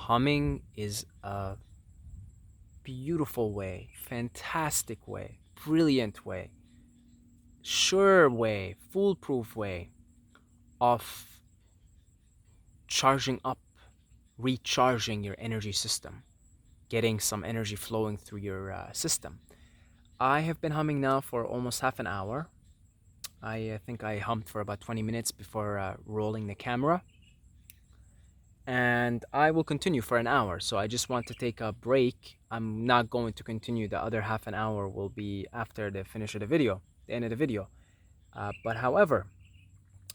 humming is a beautiful way, fantastic way, brilliant way, sure way, foolproof way of charging up, recharging your energy system, getting some energy flowing through your system. I have been humming now for almost half an hour. I think I hummed for about 20 minutes before rolling the camera. And I will continue for an hour. So I just want to take a break. I'm not going to continue. The other half an hour will be after the finish of the video, the end of the video. But however,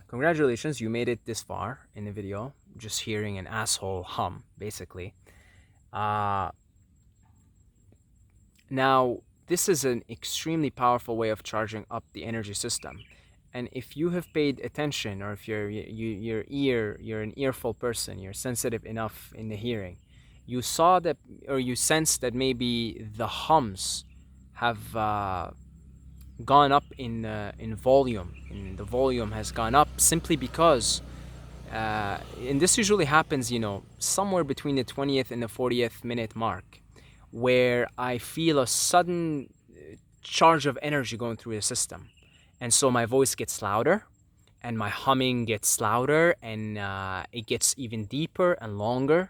congratulations, you made it this far in the video. Just hearing an asshole hum, basically. Uh, Now, this is an extremely powerful way of charging up the energy system. And if you have paid attention, or if you're an earful person, you're sensitive enough in the hearing, you saw that, or you sensed that maybe the hums have gone up in volume, and the volume has gone up simply because, and this usually happens, somewhere between the 20th and the 40th minute mark, where I feel a sudden charge of energy going through the system. And so my voice gets louder and my humming gets louder, and it gets even deeper and longer.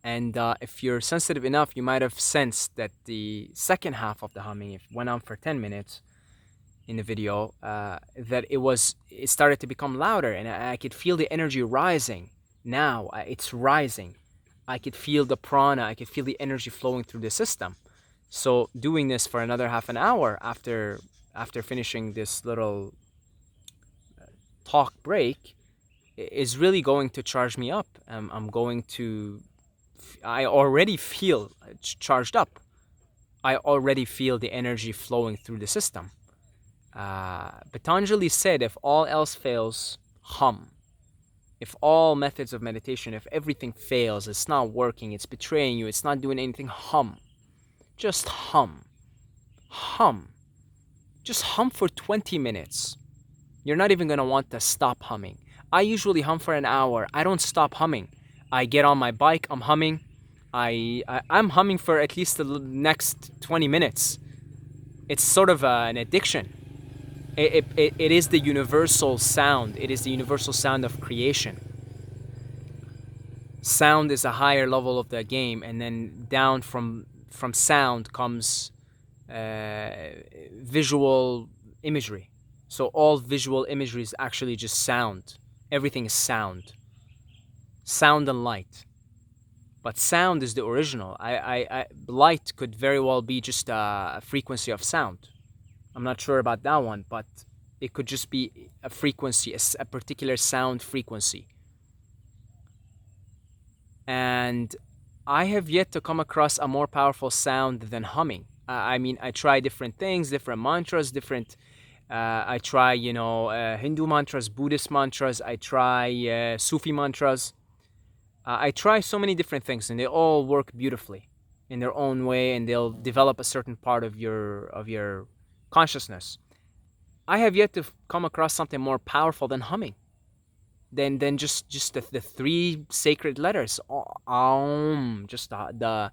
And if you're sensitive enough, you might have sensed that the second half of the humming, if it went on for 10 minutes in the video, that it started to become louder, and I could feel the energy rising. Now it's rising. I could feel the prana, I could feel the energy flowing through the system. So doing this for another half an hour after finishing this little talk break is really going to charge me up. I already feel charged up. I already feel the energy flowing through the system. Patanjali said, if all else fails, hum. If all methods of meditation, if everything fails, it's not working, it's betraying you, it's not doing anything, hum. Just hum. Hum. Just hum for 20 minutes. You're not even going to want to stop humming. I usually hum for an hour. I don't stop humming. I get on my bike, I'm humming. I'm humming for at least the next 20 minutes. It's sort of an addiction. It is the universal sound. It is the universal sound of creation. Sound is a higher level of the game, and then down from sound comes visual imagery. So all visual imagery is actually just sound. Everything is sound. Sound and light. But sound is the original. Light could very well be just a frequency of sound. I'm not sure about that one, but it could just be a frequency, a particular sound frequency. And I have yet to come across a more powerful sound than humming. I try different things, different mantras, I try, Hindu mantras, Buddhist mantras, I try Sufi mantras. I try so many different things, and they all work beautifully in their own way, and they'll develop a certain part of your consciousness. I have yet to come across something more powerful than humming, than just the three sacred letters. Om. Just the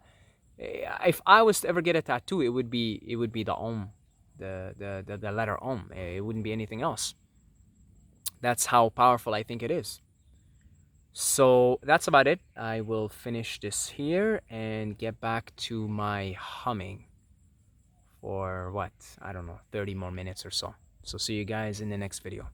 if I was to ever get a tattoo, it would be the Om, the letter Om. It wouldn't be anything else. That's how powerful I think it is. So that's about it. I will finish this here and get back to my humming for what? I don't know, 30 more minutes or so. So see you guys in the next video.